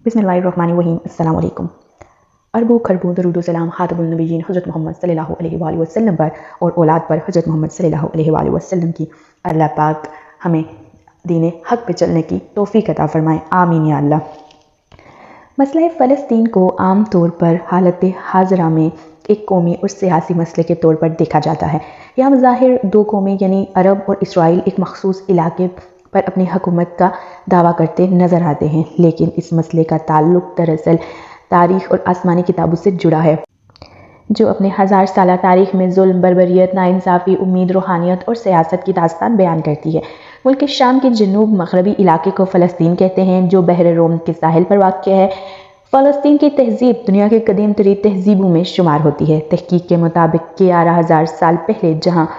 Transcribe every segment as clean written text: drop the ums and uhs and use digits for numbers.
बिस्मिल्लाहिर्रहमानिर्रहीम। अस्सलाम वालेकुम। अरबों खरबों दरूद व सलाम खातमुन नबीयीन हज़रत मोहम्मद सल्लल्लाहु अलैहि वसल्लम पर और औलाद पर हज़रत मोहम्मद सल्लल्लाहु अलैहि वसल्लम की। अल्लाह पाक हमें दीन हक़ पे चलने की तौफ़ीक़ अता फ़रमाए, आमीन या अल्लाह। मसला फ़लस्तीन को आम तौर पर हालत हाज़िरा में एक कौमी और सियासी मसले के तौर पर देखा जाता है। यहाँ ज़ाहिर दो कौमें यानी अरब और इसराइल एक मखसूस इलाके पर अपनी हुकूमत का दावा करते नज़र आते हैं, लेकिन इस मसले का ताल्लुक़ दरअसल तारीख़ और आसमानी किताबों से जुड़ा है, जो अपने हज़ार साला तारीख़ में जुल्म, बर्बरियत, नाइंसाफ़ी, उम्मीद, रूहानियत और सियासत की दास्तान बयान करती है। मुल्क शाम के जनूब मग़रबी इलाके को फ़लस्तीन कहते हैं, जो बहर रोम के साहिल पर वाक़ है। फ़लस्तीन की तहज़ीब दुनिया के कदीम तरीन तहज़ीबों में शुमार होती है। तहक़ीक़ के मुताबिक 11,000 साल पहले जहाँ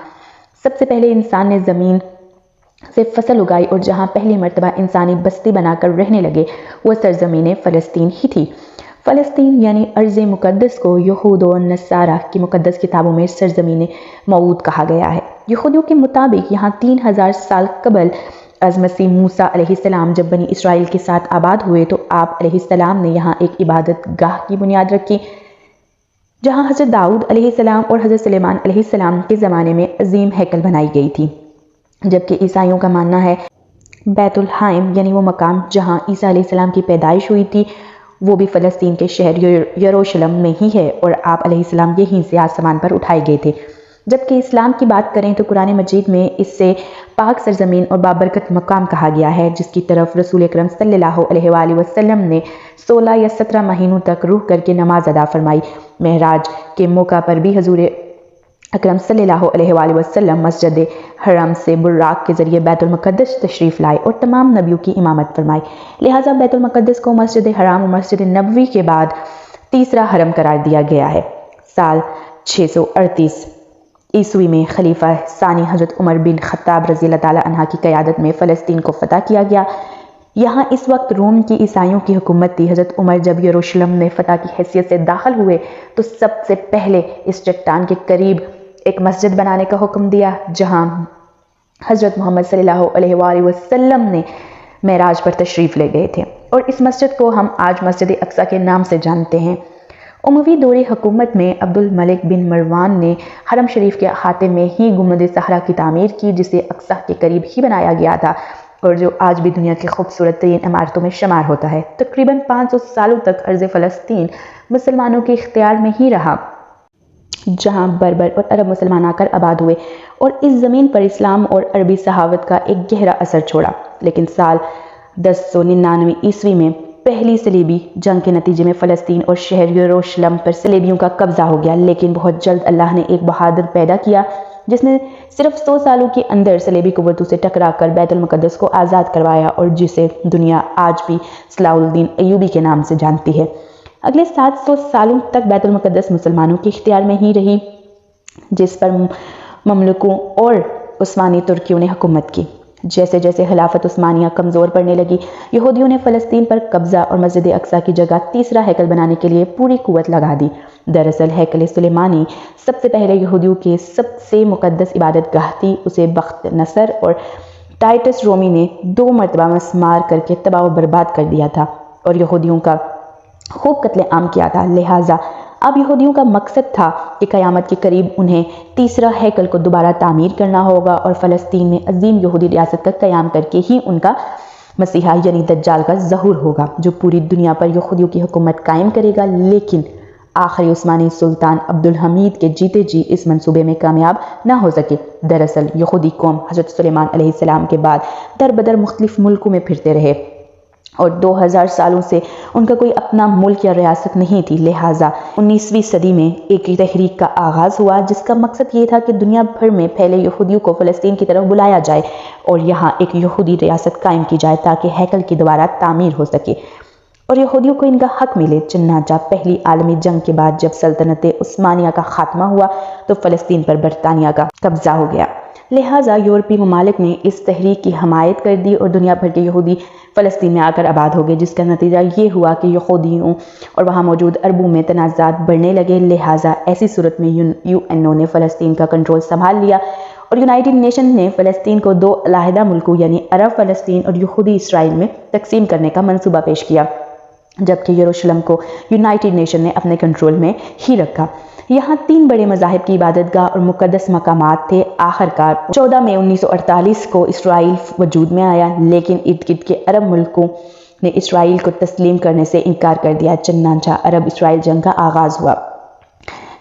सबसे पहले इंसान ने ज़मीन से फसल उगाई और जहाँ पहली मर्तबा इंसानी बस्ती बनाकर रहने लगे, वह सरज़मीन फ़लस्तीन ही थी। फ़लस्तीन यानी अर्ज़ मुक़द्दस को यहूद और नसारा की मुक़द्दस किताबों में सरज़मीन मऊद कहा गया है। यहूदियों के मुताबिक यहाँ 3,000 साल कबल अज़ मसीह मूसा अलैहिस्सलाम जब बनी इसराइल के साथ आबाद हुए, तो आप अलैहिस्सलाम ने यहाँ एक इबादत गाह की बुनियाद रखी, जहाँ हज़रत दाऊद अलैहिस्सलाम और हज़रत सुलेमान अलैहिस्सलाम के ज़माने में अजीम हैकल बनाई गई थी। जबकि ईसाइयों का मानना है बैतुल हाइम यानी वो मकाम जहाँ ईसा अलैहिस्सलाम की पैदाइश हुई थी, वो भी फ़लस्तीन के शहर यरूशलेम में ही है और आप अलैहिस्सलाम यहीं से आसमान पर उठाए गए थे। जबकि इस्लाम की बात करें तो कुरान मजीद में इससे पाक सरजमीन और बाबरकत मकाम कहा गया है, जिसकी तरफ रसूल अकरम सल्लल्लाहु अलैहि वसल्लम ने 16 या 17 महीनों तक रूह करके नमाज अदा फरमाई। महराज के मौका पर भी हजूर अकरम सल्लल्लाहु अलैहि वसल्लम मस्जिद हरम से बुर्राक के ज़रिए बैतुल मुक़द्दस तशरीफ़ लाए और तमाम नबियों की इमामत फरमाई। लिहाजा बैतुल मुक़द्दस को मस्जिद हराम और मस्जिद नबवी के बाद तीसरा हरम करार दिया गया है। साल 638 ईस्वी में खलीफा सानी हज़रत उमर बिन ख़त्ताब रज़ी अल्लाह ताला अन्हा की क़यादत में फ़लस्तीन को फ़तह किया गया। यहाँ इस वक्त रोम की ईसाइयों की हुकूमत थी। हज़रत उमर जब यरूशलेम में फ़तह की हैसियत से दाखिल हुए तो सबसे पहले इस चट्टान के करीब एक मस्जिद बनाने का हुक्म दिया, जहाँ हज़रत मोहम्मद सल्लल्लाहु अलैहि वसल्लम ने मेराज पर तशरीफ़ ले गए थे और इस मस्जिद को हम आज मस्जिद अक्सा के नाम से जानते हैं। उमवी दौरे हुकूमत में अब्दुल मलिक बिन मरवान ने हरम शरीफ के अहाते में ही गुम्बद सहरा की तामीर की, जिसे अक्सा के करीब ही बनाया गया था और जो आज भी दुनिया की खूबसूरत तरीन इमारतों में शुमार होता है। तकरीबन 500 सालों तक अर्ज़ फ़लस्तीन मुसलमानों के इख्तियार में ही रहा, जहाँ बर्बर और अरब मुसलमान आकर आबाद हुए और इस ज़मीन पर इस्लाम और अरबी सहावत का एक गहरा असर छोड़ा। लेकिन साल 1099 ईस्वी में पहली सलीबी जंग के नतीजे में फ़लस्तीन और शहर यरूशलेम पर सलेबियों का कब्ज़ा हो गया। लेकिन बहुत जल्द अल्लाह ने एक बहादुर पैदा किया, जिसने सिर्फ 100 सालों के अंदर सलेबी कुव्वतों से टकरा कर बैतुल मुक़द्दस को आज़ाद करवाया और जिसे दुनिया आज भी सलाहुद्दीन अय्यूबी के नाम से जानती है। अगले 700 सालों तक बैतुल मुक़द्दस मुसलमानों के इख्तियार में ही रही, जिस पर ममलुकों और उस्मानी तुर्कियों ने हुकूमत की। जैसे जैसे खिलाफत उस्मानिया कमज़ोर पड़ने लगी, यहूदियों ने फ़लस्तीन पर कब्ज़ा और मस्जिद अक्सा की जगह तीसरा हैकल बनाने के लिए पूरी कुव्वत लगा दी। दरअसल हैकल सुलेमानी सबसे पहले यहूदियों के सबसे मुक़द्दस इबादत गाह थी। उसे बख्त नसर और टाइटस रोमी ने 2 मरतबा मस्मार करके तबाह व बर्बाद कर दिया था और यहूदियों का खूब कत्ले आम किया था। लिहाजा अब यहूदियों का मकसद था कि क़यामत के करीब उन्हें तीसरा हैकल को दोबारा तामीर करना होगा और फ़लस्तीन में अजीम यहूदी रियासत का क़याम करके ही उनका मसीहा यानी दज्जाल का ज़हूर होगा, जो पूरी दुनिया पर यहूदियों की हुकूमत कायम करेगा। लेकिन आखिरी उस्मानी सुल्तान अब्दुल हमीद के जीते जी इस मंसूबे में कामयाब ना हो सके। दरअसल यहूदी कौम हज़रत सुलेमान अलैहिस्सलाम के बाद दर बदर मुख्तलिफ मुल्कों में फिरते रहे और 2000 सालों से उनका कोई अपना मुल्क या रियासत नहीं थी। लिहाजा 19वीं सदी में एक तहरीक का आगाज़ हुआ, जिसका मकसद ये था कि दुनिया भर में फैले यहूदियों को फ़लस्तीन की तरफ बुलाया जाए और यहाँ एक यहूदी रियासत कायम की जाए ताकि हैकल की दोबारा तामीर हो सके और यहूदियों को इनका हक मिले। चन्नाचा पहली आलमी जंग के बाद जब सल्तनत उस्मानिया का खात्मा हुआ तो फ़लस्तीन पर बरतानिया का कब्ज़ा हो गया। लिहाजा यूरोपीय ममालिक ने इस तहरीक की हमायत कर दी और दुनिया भर के यहूदी फ़लस्तीन में आकर आबाद हो गए, जिसका नतीजा ये हुआ कि यहूदियों और वहाँ मौजूद अरबों में तनाज़ात बढ़ने लगे। लिहाजा ऐसी सूरत में यूएनओ ने फ़लस्तीन का कंट्रोल संभाल लिया और यूनाइटेड नेशन ने फ़लस्तीन को 2 अलहदा मुल्कों यानी अरब फ़लस्तीन और यहूदी इसराइल में तकसीम करने का मंसूबा पेश किया। جبکہ یروشلم کو یونائٹڈ نیشن نے اپنے کنٹرول میں ہی رکھا۔ یہاں 3 بڑے مذاہب کی عبادت گاہ اور مقدس مقامات تھے۔ آخرکار 14 مئی 1948 کو اسرائیل وجود میں آیا، لیکن ارد گرد کے عرب ملکوں نے اسرائیل کو تسلیم کرنے سے انکار کر دیا، چنانچہ عرب اسرائیل جنگ کا آغاز ہوا۔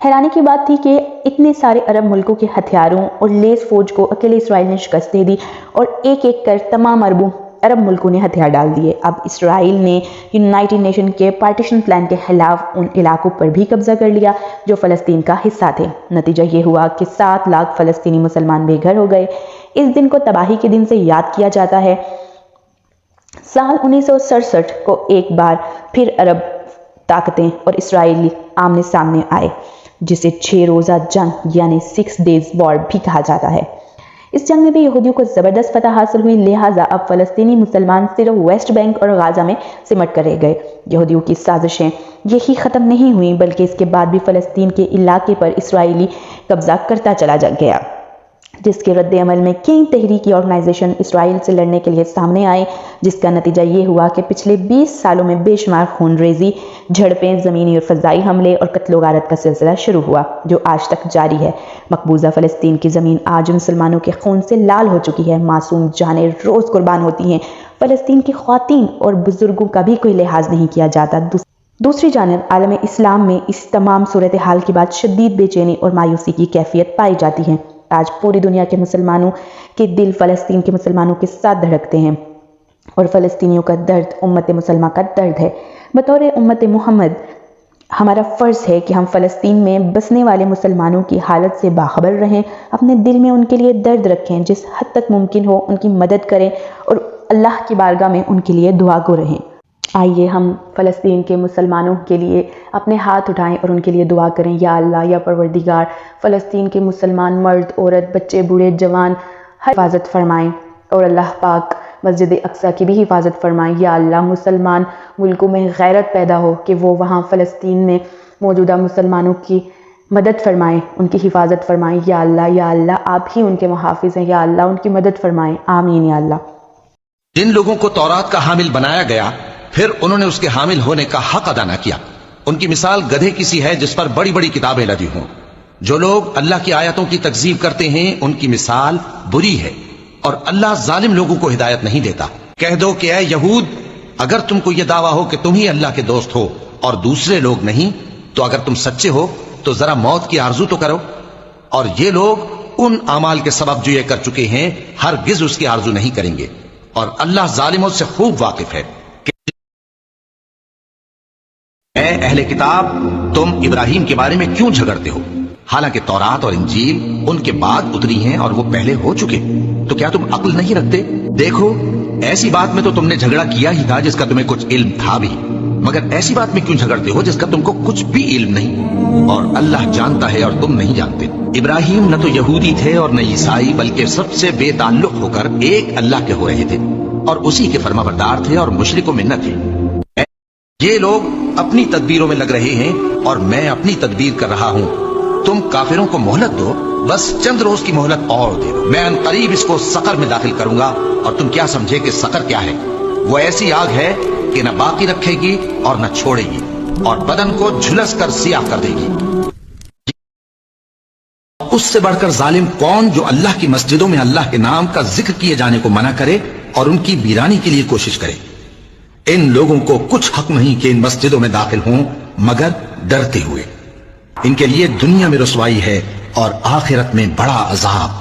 حیرانی کی بات تھی کہ اتنے سارے عرب ملکوں کے ہتھیاروں اور لیس فوج کو اکیلے اسرائیل نے شکست دے دی، اور ایک ایک کر تمام عرب ملکوں نے ہتھیار ڈال دیے۔ اب اسرائیل نے یونائٹڈ نیشن کے پارٹیشن پلان کے خلاف ان علاقوں پر بھی قبضہ کر لیا جو فلسطین کا حصہ تھے۔ نتیجہ یہ ہوا کہ 7 لاکھ فلسطینی مسلمان بے گھر ہو گئے۔ اس دن کو تباہی کے دن سے یاد کیا جاتا ہے۔ سال 1967 کو ایک بار پھر عرب طاقتیں اور اسرائیلی آمنے سامنے آئے، جسے 6 روزہ جنگ یعنی 6 days war بھی کہا جاتا ہے۔ اس جنگ میں بھی یہودیوں کو زبردست فتح حاصل ہوئی، لہٰذا اب فلسطینی مسلمان صرف ویسٹ بینک اور غازہ میں سمٹ کر رہ گئے۔ یہودیوں کی سازشیں یہی ختم نہیں ہوئیں، بلکہ اس کے بعد بھی فلسطین کے علاقے پر اسرائیلی قبضہ کرتا چلا گیا، جس کے رد عمل میں کئی تحریکی آرگنائزیشن اسرائیل سے لڑنے کے لیے سامنے آئے، جس کا نتیجہ یہ ہوا کہ پچھلے 20 سالوں میں بے شمار خون ریزی، جھڑپیں، زمینی اور فضائی حملے اور قتل و غارت کا سلسلہ شروع ہوا، جو آج تک جاری ہے۔ مقبوضہ فلسطین کی زمین آج مسلمانوں کے خون سے لال ہو چکی ہے، معصوم جانیں روز قربان ہوتی ہیں، فلسطین کی خواتین اور بزرگوں کا بھی کوئی لحاظ نہیں کیا جاتا۔ دوسری جانب عالم اسلام میں اس تمام صورتحال کے بعد شدید بے چینی اور مایوسی کی کیفیت پائی جاتی ہے۔ آج پوری دنیا کے مسلمانوں کے دل فلسطین کے مسلمانوں کے ساتھ دھڑکتے ہیں، اور فلسطینیوں کا درد امت مسلمہ کا درد ہے۔ بطور امت محمد ہمارا فرض ہے کہ ہم فلسطین میں بسنے والے مسلمانوں کی حالت سے باخبر رہیں، اپنے دل میں ان کے لیے درد رکھیں، جس حد تک ممکن ہو ان کی مدد کریں، اور اللہ کی بارگاہ میں ان کے لیے دعا گو رہیں۔ آئیے ہم فلسطین کے مسلمانوں کے لیے اپنے ہاتھ اٹھائیں اور ان کے لیے دعا کریں۔ یا اللہ، یا پروردگار، فلسطین کے مسلمان مرد، عورت، بچے، بوڑھے، جوان ہر حفاظت فرمائیں، اور اللہ پاک مسجد اقصیٰ کی بھی حفاظت فرمائیں۔ یا اللہ، مسلمان ملکوں میں غیرت پیدا ہو کہ وہ وہاں فلسطین میں موجودہ مسلمانوں کی مدد فرمائیں، ان کی حفاظت فرمائیں۔ یا اللہ آپ ہی ان کے محافظ ہیں، یا اللہ ان کی مدد فرمائیں، آمین یا اللہ۔ جن لوگوں کو تورات کا حامل بنایا گیا، پھر انہوں نے اس کے حامل ہونے کا حق ادا نہ کیا، ان کی مثال گدھے کی سی ہے جس پر بڑی بڑی کتابیں لدی ہوں۔ جو لوگ اللہ کی آیتوں کی تکذیب کرتے ہیں ان کی مثال بری ہے، اور اللہ ظالم لوگوں کو ہدایت نہیں دیتا۔ کہہ دو کہ اے یہود، اگر تم کو یہ دعویٰ ہو کہ تم ہی اللہ کے دوست ہو اور دوسرے لوگ نہیں، تو اگر تم سچے ہو تو ذرا موت کی آرزو تو کرو، اور یہ لوگ ان اعمال کے سبب جو یہ کر چکے ہیں ہرگز اس کی آرزو نہیں کریں گے، اور اللہ ظالموں سے خوب واقف ہے۔ اے اہل کتاب، تم ابراہیم کے بارے میں کیوں جھگڑتے ہو؟ حالانکہ تورات اور انجیل ان کے بعد اتری ہیں اور وہ پہلے ہو چکے، تو کیا تم عقل نہیں رکھتے؟ دیکھو، ایسی بات میں تو تم نے جھگڑا کیا ہی تھا جس کا تمہیں کچھ علم تھا بھی، مگر ایسی بات میں کیوں جھگڑتے ہو جس کا تم کو کچھ بھی علم نہیں، اور اللہ جانتا ہے اور تم نہیں جانتے۔ ابراہیم نہ تو یہودی تھے اور نہ عیسائی، بلکہ سب سے بے تعلق ہو کر ایک اللہ کے ہو رہے تھے، اور اسی کے فرمانبردار تھے اور مشرکوں میں نہ تھے۔ یہ لوگ اپنی تدبیروں میں لگ رہے ہیں اور میں اپنی تدبیر کر رہا ہوں۔ تم کافروں کو مہلت دو، بس چند روز کی مہلت اور دے دو، میں عنقریب اس کو سقر میں داخل کروں گا، اور تم کیا سمجھے کہ سقر کیا ہے؟ وہ ایسی آگ ہے کہ نہ باقی رکھے گی اور نہ چھوڑے گی، اور بدن کو جھلس کر سیاہ کر دے گی۔ اس سے بڑھ کر ظالم کون جو اللہ کی مسجدوں میں اللہ کے نام کا ذکر کیے جانے کو منع کرے اور ان کی ویرانی کے لیے کوشش کرے؟ ان لوگوں کو کچھ حق نہیں کہ ان مسجدوں میں داخل ہوں مگر ڈرتے ہوئے۔ ان کے لیے دنیا میں رسوائی ہے اور آخرت میں بڑا عذاب۔